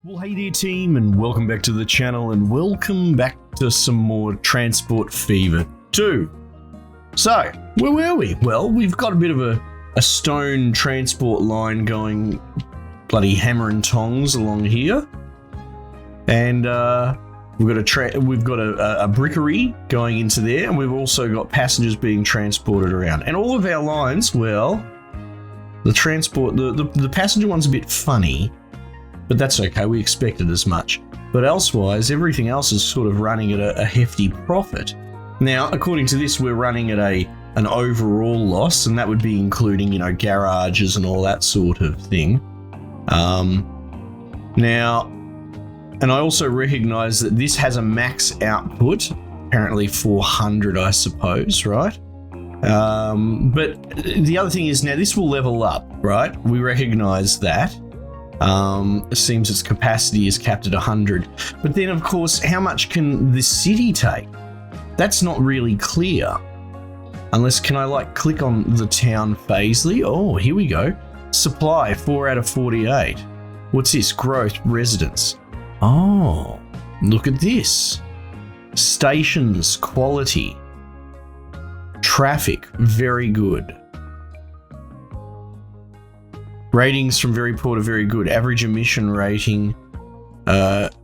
Well, hey there team, and welcome back to the channel, and welcome back to some more Transport Fever 2. So, where were we? Well, we've got a bit of a stone transport line going bloody hammer and tongs along here. And we've got a brickery going into there, and we've also got passengers being transported around. And all of our lines, well, the passenger one's a bit funny, but that's okay, we expected as much. But elsewise, everything else is sort of running at a hefty profit. Now, according to this, we're running at an overall loss, and that would be including, you know, garages and all that sort of thing. Now, and I also recognize that this has a max output, apparently 400, I suppose, right? But the other thing is, now this will level up, right? We recognize that. It seems its capacity is capped at 100. But then, of course, how much can the city take? That's not really clear. Unless, can I like click on the town Paisley? Oh, here we go. Supply, 4 out of 48. What's this? Growth, residents. Oh, look at this. Stations, quality. Traffic, very good. Ratings from very poor to very good. Average emission rating,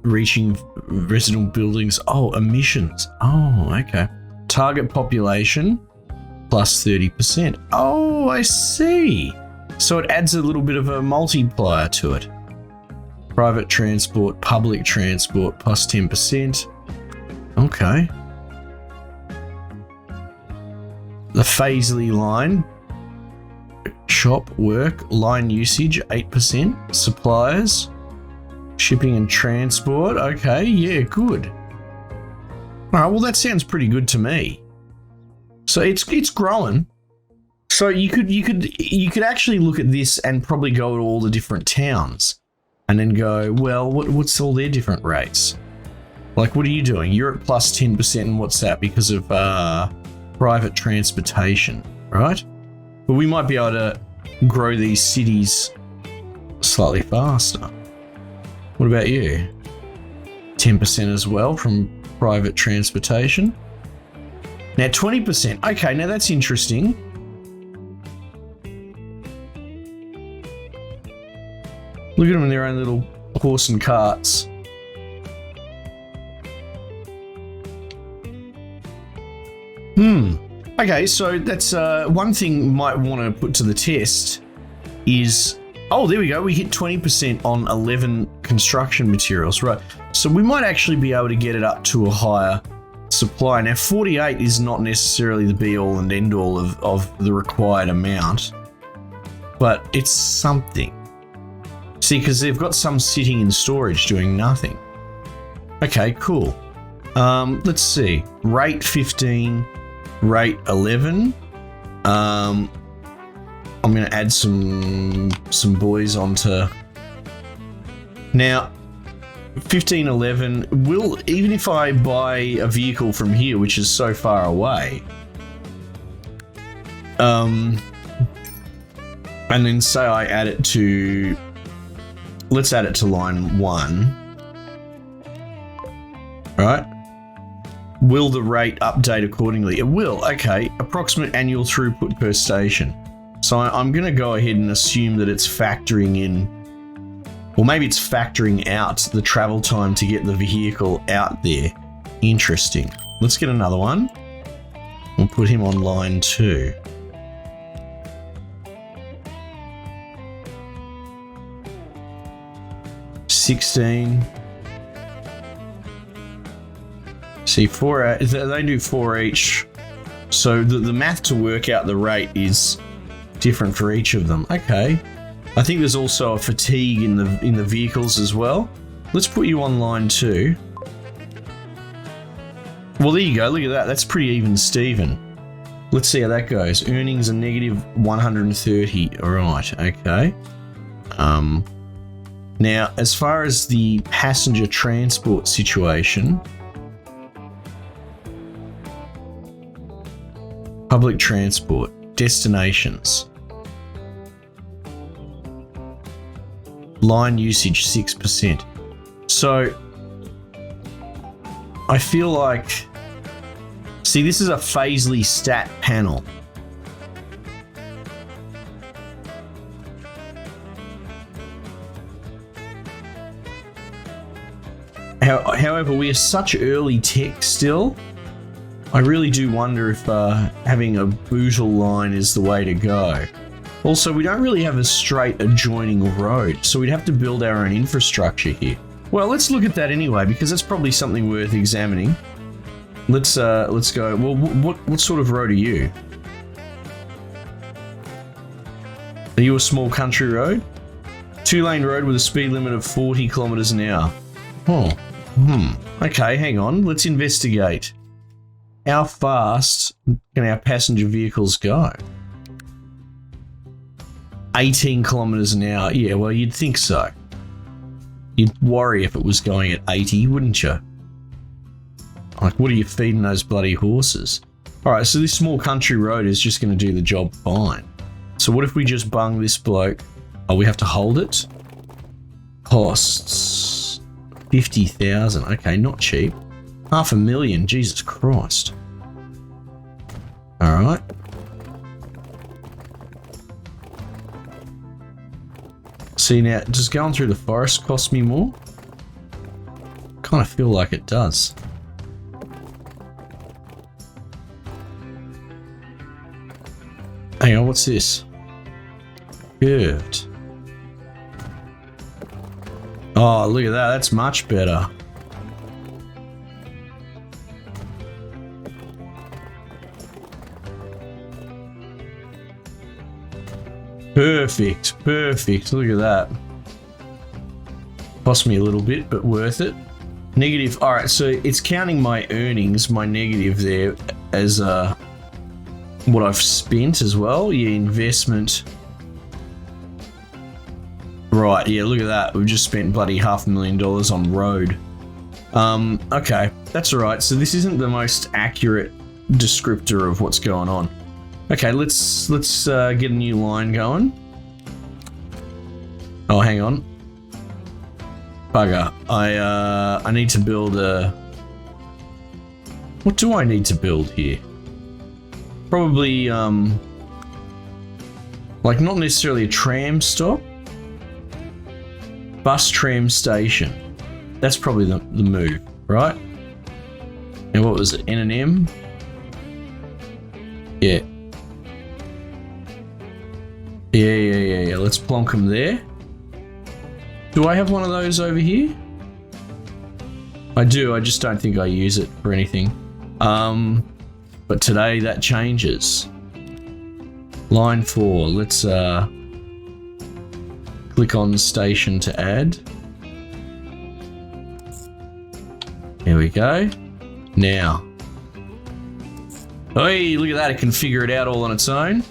reaching resident buildings. Oh, emissions. Oh, okay. Target population, plus 30%. Oh, I see. So it adds a little bit of a multiplier to it. Private transport, public transport, plus 10%. Okay. The Paisley line. Shop, work, line usage, 8%. Suppliers, shipping and transport. Okay, yeah, good. All right, well, that sounds pretty good to me. So it's growing. So you could actually look at this and probably go to all the different towns, and then go, well, what's all their different rates? Like, what are you doing? You're at plus 10%, and what's that? Because of private transportation, right? But we might be able to grow these cities slightly faster. What about you? 10% as well from private transportation. Now 20%. Okay, now that's interesting. Look at them in their own little horse and carts. Okay, so that's one thing you might want to put to the test is, oh, there we go. We hit 20% on 11 construction materials, right? So we might actually be able to get it up to a higher supply. Now, 48 is not necessarily the be-all and end-all of the required amount, but it's something. See, because they've got some sitting in storage doing nothing. Okay, cool. Let's see. Rate 15. Rate 11. I'm going to add some boys onto. Now, 1511 will, even if I buy a vehicle from here, which is so far away, and then say I add it to, let's add it to line 1, right? Will the rate update accordingly? It will. Okay. Approximate annual throughput per station. So I'm going to go ahead and assume that it's factoring in, or maybe it's factoring out the travel time to get the vehicle out there. Interesting. Let's get another one. We'll put him on line 2. $16. See, 4, they do 4 each. So the math to work out the rate is different for each of them. Okay. I think there's also a fatigue in the vehicles as well. Let's put you on line 2. Well, there you go. Look at that. That's pretty even Steven. Let's see how that goes. Earnings are negative 130. All right. Okay. Now, as far as the passenger transport situation, public transport, destinations, line usage 6%. So I feel like, see, this is a Paisley stat panel. However, we are such early tech still. I really do wonder if having a Bootle Line is the way to go. Also, we don't really have a straight adjoining road, so we'd have to build our own infrastructure here. Well, let's look at that anyway, because that's probably something worth examining. Let's go. Well, what sort of road are you? Are you a small country road? 2-lane road with a speed limit of 40 kilometers an hour. Oh. Okay, hang on. Let's investigate. How fast can our passenger vehicles go? 18 kilometers an hour. Yeah, well, you'd think so. You'd worry if it was going at 80, wouldn't you? Like, what are you feeding those bloody horses? All right, so this small country road is just going to do the job fine. So what if we just bung this bloke? Oh, we have to hold it? Costs 50,000. Okay, not cheap. 500,000. Jesus Christ. All right. See, now, does going through the forest cost me more? Kind of feel like it does. Hang on, what's this? Curved. Oh, look at that. That's much better. Perfect. Perfect. Look at that. Cost me a little bit, but worth it. Negative. All right, so it's counting my earnings, my negative there, as what I've spent as well. Yeah, investment. Right, yeah, look at that. We've just spent bloody $500,000 on road. Okay, that's all right. So this isn't the most accurate descriptor of what's going on. Okay, let's get a new line going. Oh, hang on. Bugger. I need to build a... What do I need to build here? Probably, like, not necessarily a tram stop. Bus tram station. That's probably the move, right? And what was it? N&M? Yeah. Yeah. Let's plonk them there. Do I have one of those over here? I do. I just don't think I use it for anything. But today that changes. Line 4. Let's click on station to add. There we go. Now. Hey, look at that. It can figure it out all on its own.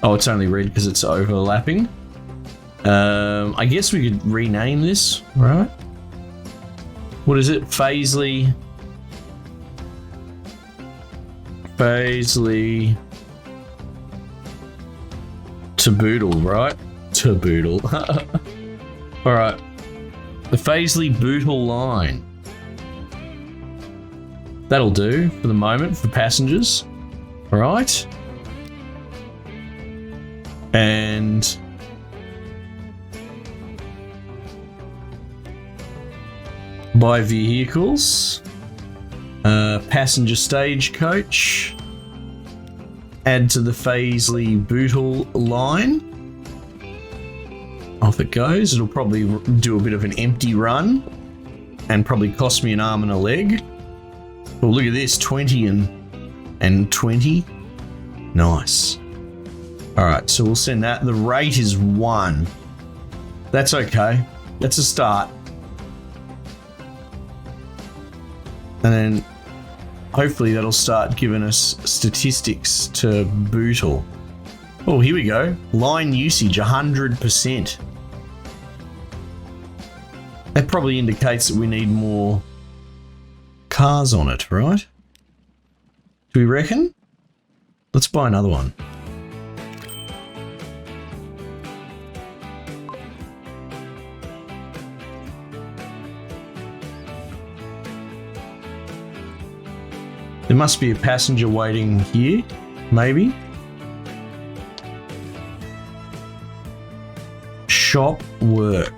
Oh, it's only red because it's overlapping. I guess we could rename this, right? What is it? Paisley to Bootle, right? To Bootle. All right. The Paisley Bootle Line. That'll do for the moment for passengers. All right. And by vehicles, passenger stagecoach, add to the Paisley Bootle Line. Off it goes. It'll probably do a bit of an empty run and probably cost me an arm and a leg. Well, look at this, 20 and 20. Nice. All right, so we'll send that. The rate is 1. That's okay. That's a start. And then hopefully that'll start giving us statistics to Bootle. Oh, here we go. Line usage, 100%. That probably indicates that we need more cars on it, right? Do we reckon? Let's buy another one. There must be a passenger waiting here, maybe. Shop work.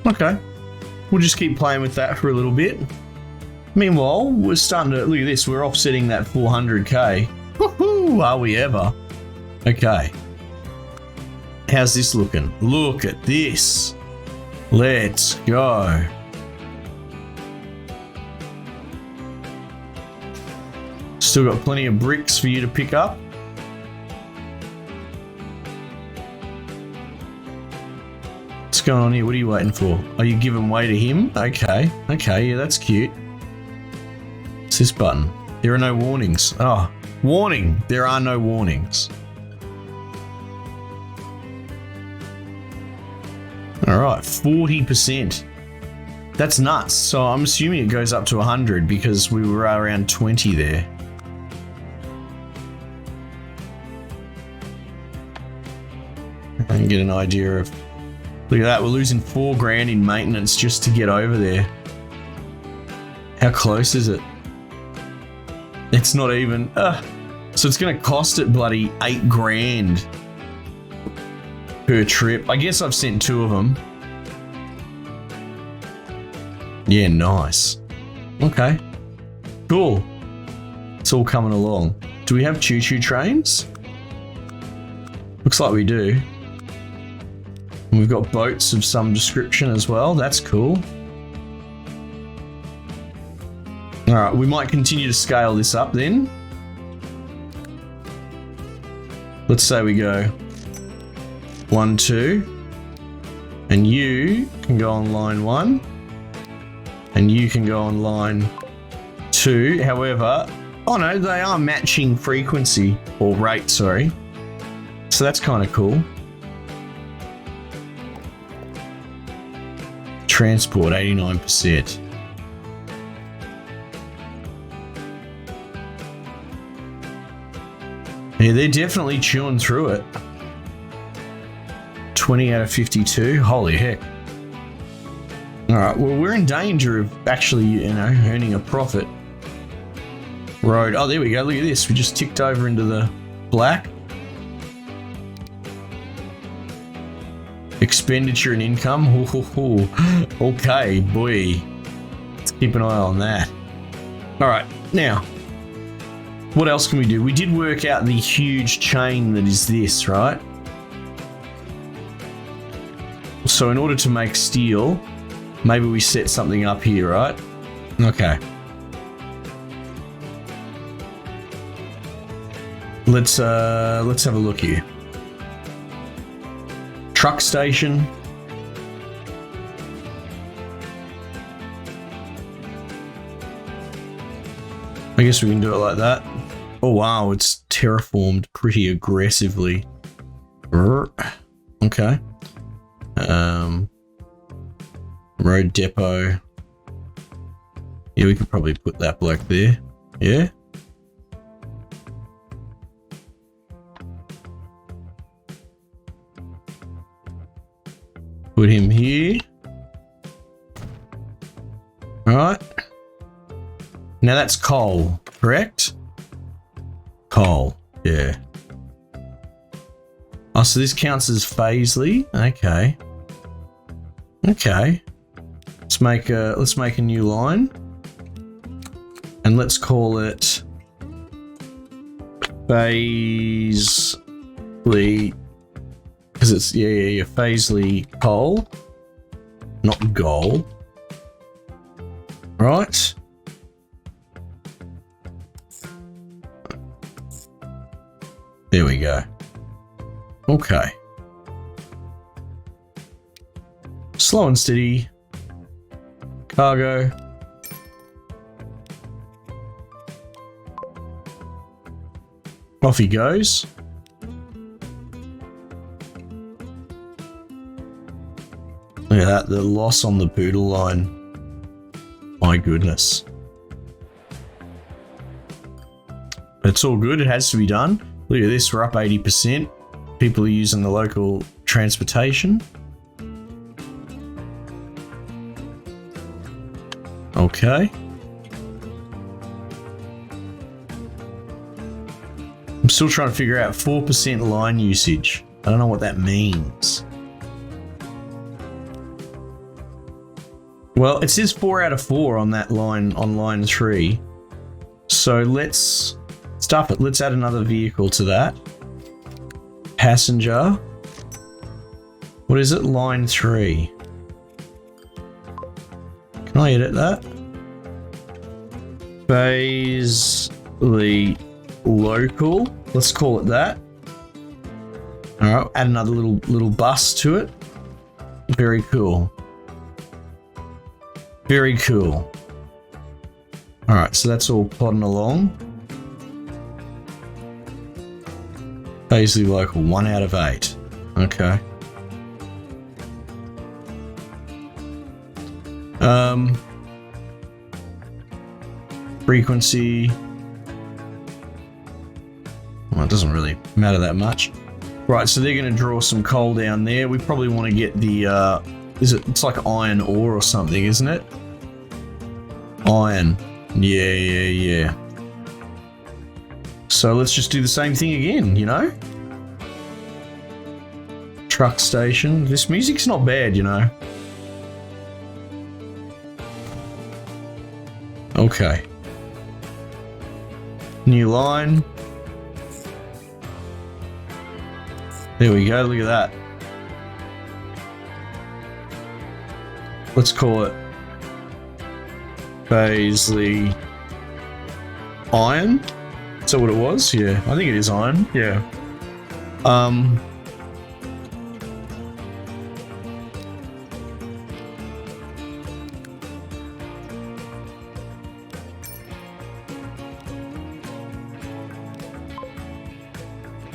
Okay. We'll just keep playing with that for a little bit. Meanwhile, we're starting to, look at this, we're offsetting that 400k. Woohoo, are we ever? Okay. How's this looking? Look at this. Let's go. Still got plenty of bricks for you to pick up. What's going on here? What are you waiting for? Are you giving way to him? Okay. Okay, yeah, that's cute. What's this button? There are no warnings. Oh, warning. There are no warnings. All right, 40%. That's nuts. So I'm assuming it goes up to 100 because we were around 20 there. I can get an idea of, look at that, we're losing $4,000 in maintenance just to get over there. How close is it? It's not even, so it's gonna cost it bloody $8,000 per trip. I guess I've sent 2 of them. Yeah, nice. Okay, cool. It's all coming along. Do we have choo-choo trains? Looks like we do. And we've got boats of some description as well. That's cool. All right, we might continue to scale this up then. Let's say we go 1, 2, and you can go on line 1, and you can go on line 2. However, oh no, they are matching frequency or rate, sorry. So that's kind of cool. Transport 89%. Yeah, they're definitely chewing through it. 20 out of 52. Holy heck. All right, well, we're in danger of actually, you know, earning a profit. Road. Oh, there we go. Look at this. We just ticked over into the black. Expenditure and income. Ooh. Okay, boy. Let's keep an eye on that. All right, now, what else can we do? We did work out the huge chain that is this, right? So in order to make steel, maybe we set something up here, right? Okay. Let's have a look here. Truck station. I guess we can do it like that. Oh wow, it's terraformed pretty aggressively. Okay. Road depot. Yeah, we could probably put that bloke there. Yeah. Put him here. All right. Now that's coal, correct? Coal, yeah. Oh, so this counts as Paisley. Okay. Okay. Let's make a new line. And let's call it Paisley. Because it's, yeah, Paisley coal. Not gold. Right. There we go. Okay. Slow and steady. Cargo. Off he goes. Look at that, the loss on the Bootle Line. My goodness. It's all good, it has to be done. Look at this, we're up 80%. People are using the local transportation. Okay. I'm still trying to figure out 4% line usage. I don't know what that means. Well, it says 4 out of 4 on that line, on line 3. So let's stuff it. Let's add another vehicle to that. Passenger. What is it? Line 3. Can I edit that? Paisley local. Let's call it that. All right. Add another little bus to it. Very cool. Very cool. All right. So that's all plodding along. Paisley local. 1 out of 8. Okay. Frequency. Well, it doesn't really matter that much. Right, so they're going to draw some coal down there. We probably want to get the, it's like iron ore or something, isn't it? Iron. Yeah. So let's just do the same thing again, you know? Truck station. This music's not bad, you know? Okay. New line. There we go, look at that. Let's call it Paisley iron. Is that what it was? Yeah, I think it is iron. Yeah.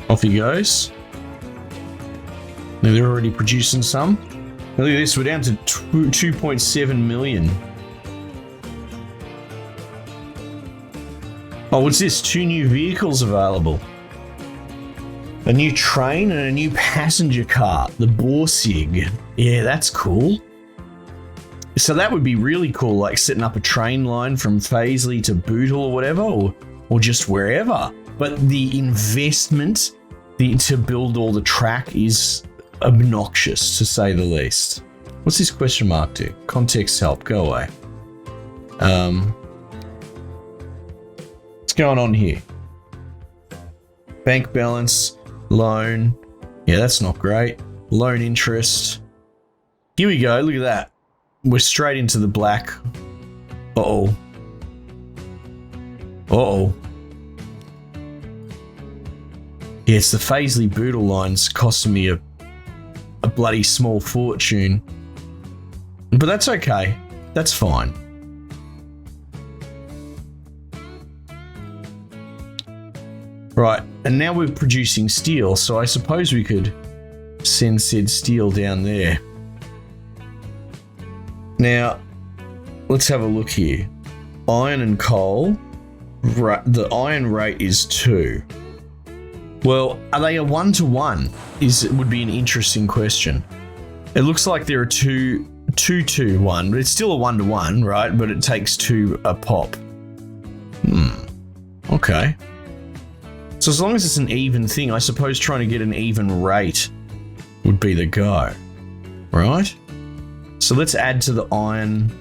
Off he goes. Now they're already producing some. Now look at this, we're down to 2.7 million. Oh, what's this? 2 new vehicles available. A new train and a new passenger car, the Borsig. Yeah, that's cool. So that would be really cool, like setting up a train line from Paisley to Bootle or whatever, or just wherever. But the investment to build all the track is obnoxious, to say the least. What's this question mark do? Context help, go away. What's going on here? Bank balance, loan. Yeah, that's not great. Loan interest. Here we go, look at that. We're straight into the black. Uh-oh. Uh-oh. Yeah, it's the Paisley Bootle Line's costing me a bloody small fortune. But that's okay. That's fine. Right, and now we're producing steel, so I suppose we could send said steel down there. Now, let's have a look here. Iron and coal. The iron rate is 2. Well, are they a 1-to-1? Would be an interesting question. It looks like there are 2-to-1, but it's still a 1-to-1, right? But it takes 2 a pop. Okay. So as long as it's an even thing, I suppose trying to get an even rate would be the go, right? So let's add to the iron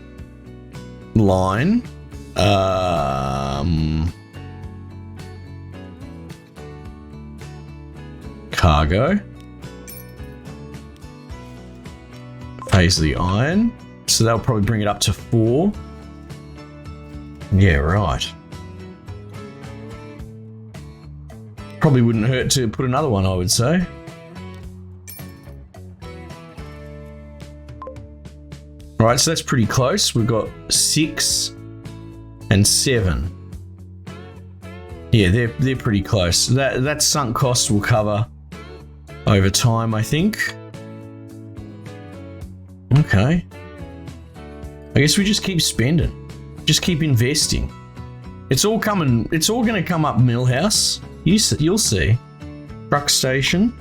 line. Cargo. Paisley iron. So that'll probably bring it up to 4. Yeah, right. Probably wouldn't hurt to put another one, I would say. Alright, so that's pretty close. We've got 6 and 7. Yeah, they're pretty close. That sunk cost will cover over time, I think. Okay. I guess we just keep spending. Just keep investing. It's all coming. It's all going to come up, Millhouse. You'll see. Truck station.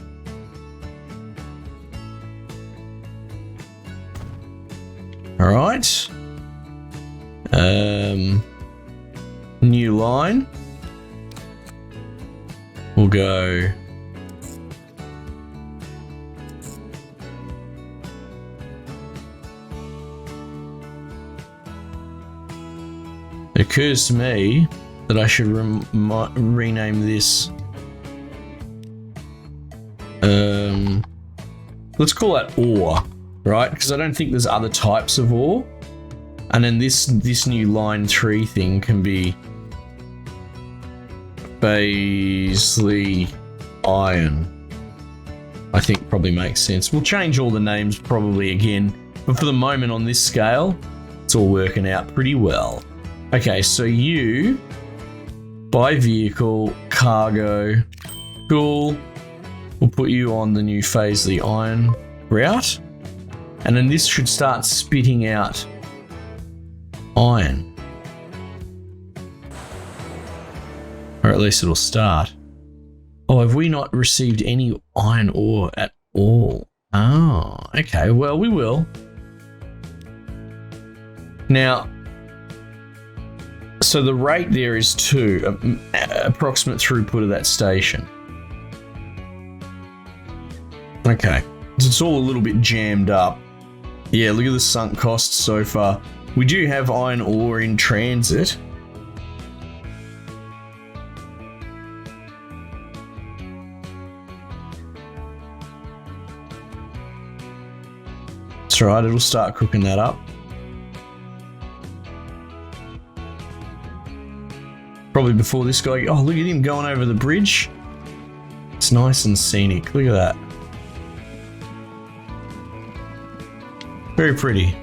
All right. New line. We'll go. It occurs to me that I should rename this. Let's call that ore, right? Because I don't think there's other types of ore. And then this new line 3 thing can be Paisley iron. I think probably makes sense. We'll change all the names probably again, but for the moment on this scale, it's all working out pretty well. Okay, so you buy vehicle, cargo, cool. We'll put you on the new Paisley iron route, and then this should start spitting out iron, or at least it'll start. Oh, have we not received any iron ore at all? Oh, okay, well, we will. Now, so the rate there is 2, approximate throughput of that station. Okay, so it's all a little bit jammed up. Yeah, look at the sunk costs so far. We do have iron ore in transit. That's right, it'll start cooking that up. Probably before this guy. Oh, look at him going over the bridge. It's nice and scenic. Look at that. Very pretty.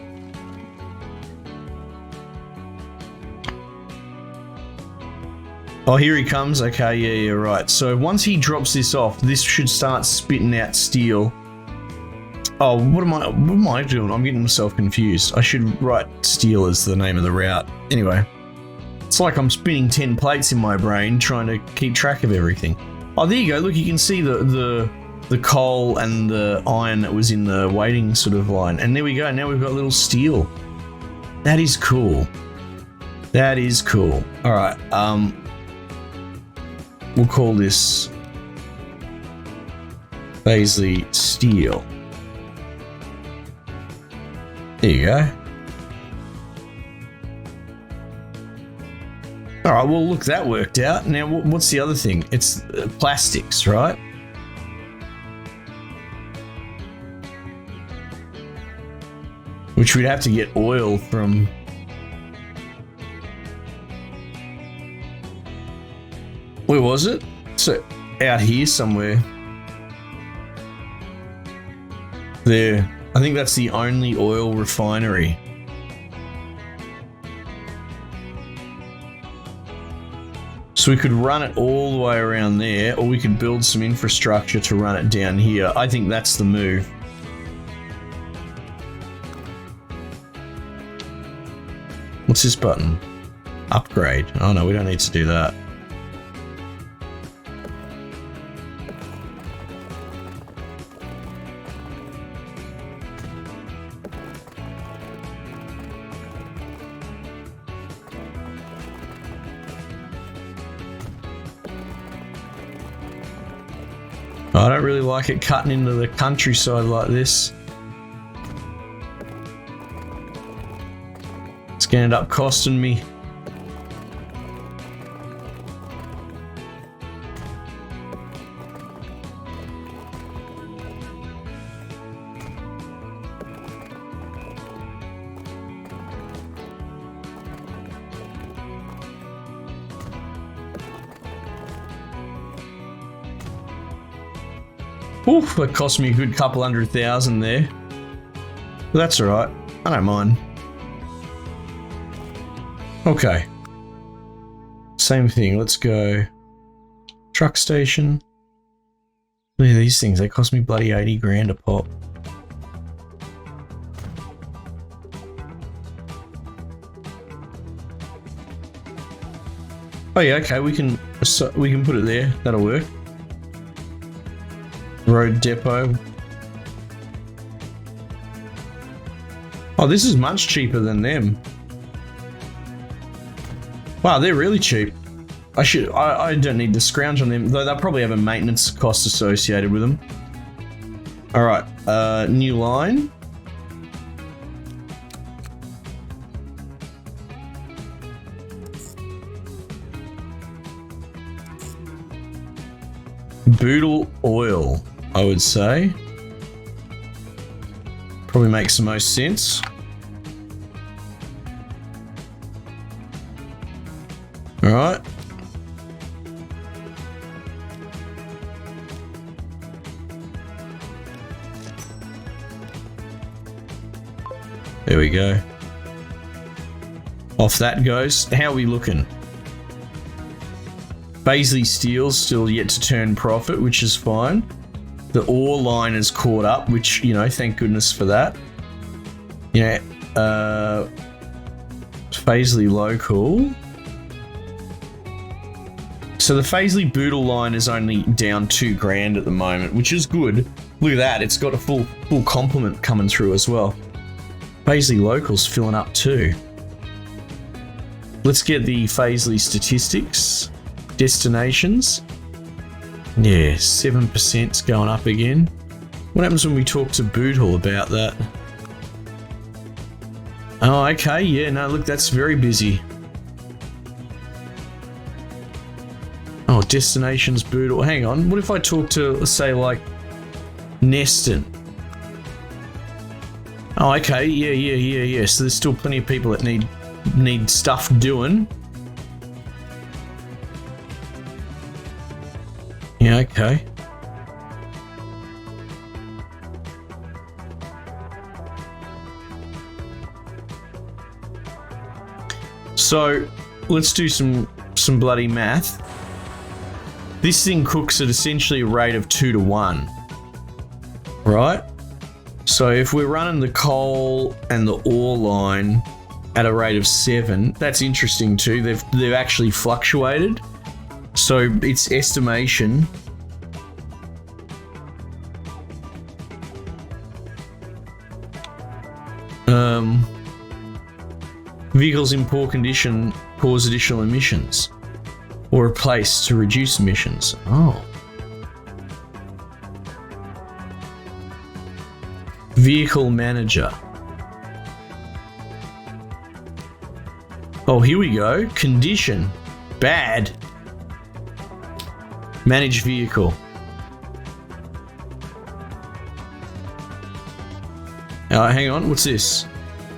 Oh, here he comes. Okay, yeah, right. So once he drops this off, this should start spitting out steel. Oh, what am I doing? I'm getting myself confused. I should write steel as the name of the route. Anyway, it's like I'm spinning 10 plates in my brain trying to keep track of everything. Oh, there you go. Look, you can see the coal and the iron that was in the waiting sort of line. And there we go. Now we've got a little steel. That is cool. That is cool. All right. We'll call this Paisley Steel. There you go. All right, well, look, that worked out. Now, what's the other thing? It's plastics, right? Which we'd have to get oil from. Where was it? So, out here somewhere. There. I think that's the only oil refinery. So we could run it all the way around there, or we could build some infrastructure to run it down here. I think that's the move. What's this button? Upgrade. Oh no, we don't need to do that. I don't really like it cutting into the countryside like this. It's gonna end up costing me. Oof, that cost me a good couple $100,000 there. But that's alright. I don't mind. Okay. Same thing. Let's go. Truck station. Look at these things. They cost me bloody 80 grand a pop. Oh yeah, okay. We can put it there. That'll work. Road depot. Oh, this is much cheaper than them. Wow, they're really cheap. I don't need to scrounge on them, though they'll probably have a maintenance cost associated with them. All right, new line. Bootle oil, I would say. Probably makes the most sense. All right. There we go. Off that goes. How are we looking? Paisley Steel's still yet to turn profit, which is fine. The ore line is caught up, which, you know, thank goodness for that. You know, Paisley local. So the Paisley Bootle line is only down $2,000 at the moment, which is good. Look at that, it's got a full complement coming through as well. Paisley local's filling up too. Let's get the Paisley statistics. Destinations. Yeah, 7%'s going up again. What happens when we talk to Bootle about that? Oh, okay, yeah, no, look, that's very busy. Oh, destinations, Bootle. Hang on, what if I talk to, let's say, like, Neston? Oh, okay, yeah. So there's still plenty of people that need stuff doing. Yeah, okay. So let's do some bloody math. This thing cooks at essentially a rate of 2 to 1, right? So if we're running the coal and the ore line at a rate of 7, that's interesting too. They've actually fluctuated. So its estimation vehicles in poor condition cause additional emissions or replace to reduce emissions. Oh. Vehicle manager. Oh, here we go. Condition. Bad. Manage vehicle. Hang on, what's this?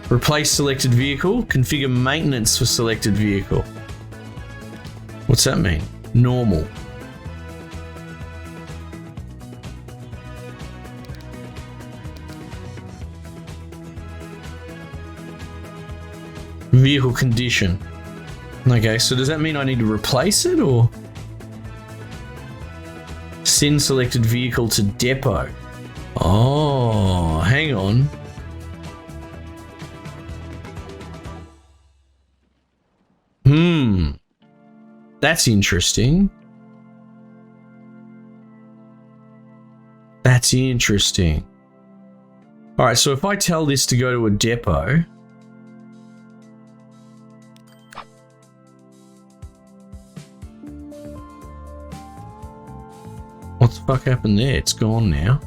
Replace selected vehicle, configure maintenance for selected vehicle. What's that mean? Normal. Vehicle condition. Okay, so does that mean I need to replace it or? Send selected vehicle to depot. Oh, hang on. That's interesting. That's interesting. All right, so if I tell this to go to a depot, what the fuck happened there? It's gone now.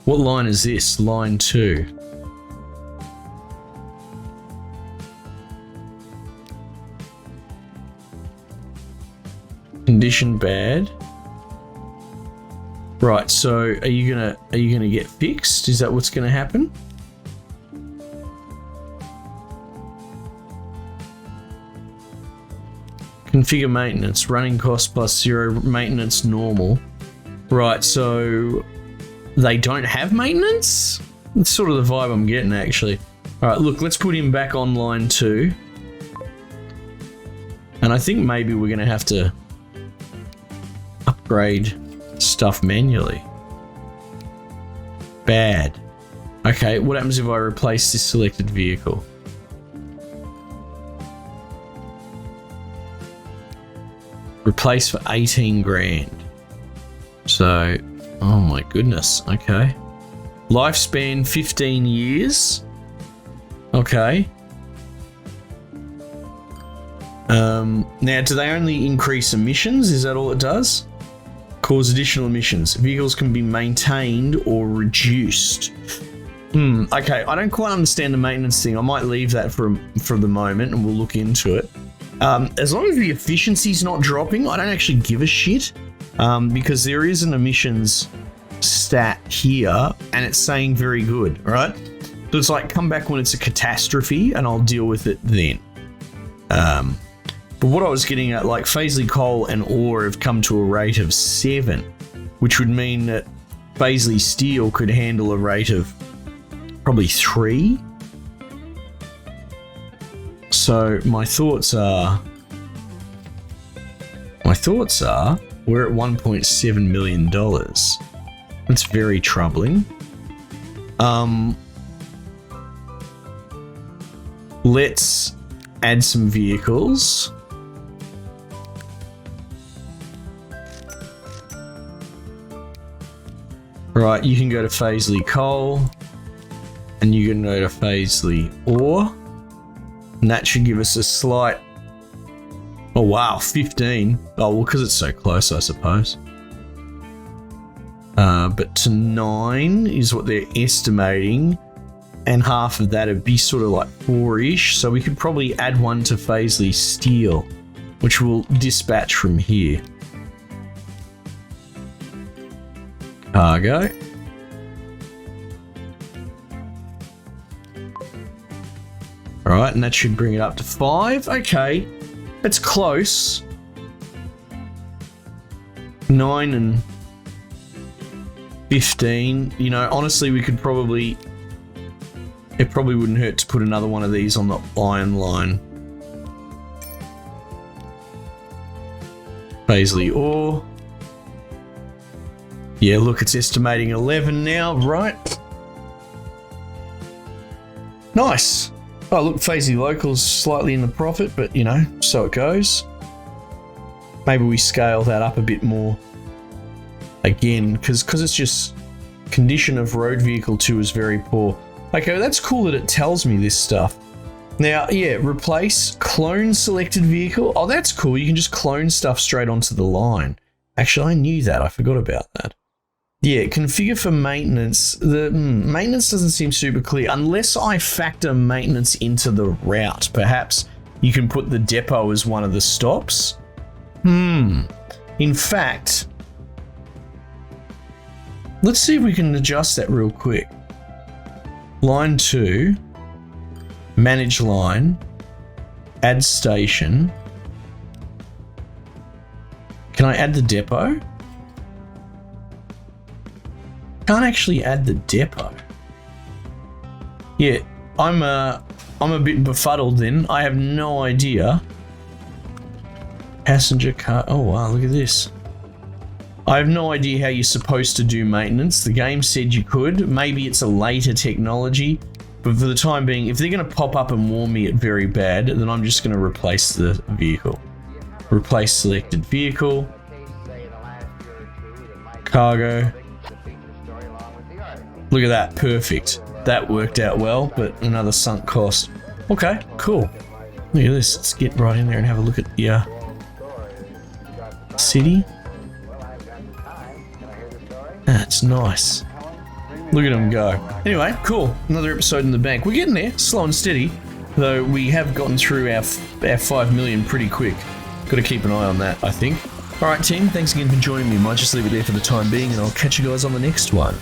What line is this? Line 2. Condition bad. Right, so are you gonna get fixed? Is that what's gonna happen? Configure maintenance, running cost plus 0, maintenance normal. Right, so they don't have maintenance? That's sort of the vibe I'm getting actually. All right, look, let's put him back on line 2. And I think maybe we're gonna have to upgrade stuff manually. Bad. Okay, what happens if I replace this selected vehicle? Replace for 18 grand. So, oh my goodness, okay. Lifespan 15 years. Okay. Now, do they only increase emissions? Is that all it does? Cause additional emissions. Vehicles can be maintained or reduced. Okay, I don't quite understand the maintenance thing. I might leave that for the moment and we'll look into it. As long as the efficiency's not dropping, I don't actually give a shit, because there is an emissions stat here and it's saying very good, right? So it's like, come back when it's a catastrophe and I'll deal with it then. But what I was getting at, like Paisley coal and ore have come to a rate of 7, which would mean that Paisley steel could handle a rate of probably 3. So my thoughts are we're at $1.7 million. That's very troubling. Let's add some vehicles. Right, you can go to Paisley coal and you can go to Paisley ore. And that should give us a slight, oh wow, 15. Oh, well, because it's so close, I suppose. But to 9 is what they're estimating. And half of that would be sort of like 4-ish. So we could probably add one to Paisley steel, which we'll dispatch from here. Cargo. Alright, and that should bring it up to 5. Okay, that's close. 9 and 15. You know, honestly, we could probably... It probably wouldn't hurt to put another one of these on the iron line. Paisley ore. Yeah, look, it's estimating 11 now, right? Nice. Oh, look, Paisley local's slightly in the profit, but you know, so it goes. Maybe we scale that up a bit more. Again, because it's just condition of road vehicle 2 is very poor. Okay, that's cool that it tells me this stuff. Now, yeah, replace clone selected vehicle. Oh, that's cool. You can just clone stuff straight onto the line. Actually, I knew that. I forgot about that. Yeah, configure for maintenance. The maintenance doesn't seem super clear unless I factor maintenance into the route. Perhaps you can put the depot as one of the stops. In fact, let's see if we can adjust that real quick. Line 2, manage line, add station. Can I add the depot? Can't actually add the depot. Yeah, I'm a bit befuddled then. I have no idea. Passenger car. Oh wow, look at this. I have no idea how you're supposed to do maintenance. The game said you could. Maybe it's a later technology, but for the time being, if they're going to pop up and warn me it very bad, then I'm just going to replace the vehicle. Replace selected vehicle. Cargo. Look at that, perfect. That worked out well, but another sunk cost. Okay, cool. Look at this. Let's get right in there and have a look at the city. That's nice. Look at them go. Anyway, cool. Another episode in the bank. We're getting there, slow and steady, though we have gotten through our 5 million pretty quick. Got to keep an eye on that, I think. Alright team, thanks again for joining me. Might just leave it there for the time being, and I'll catch you guys on the next one.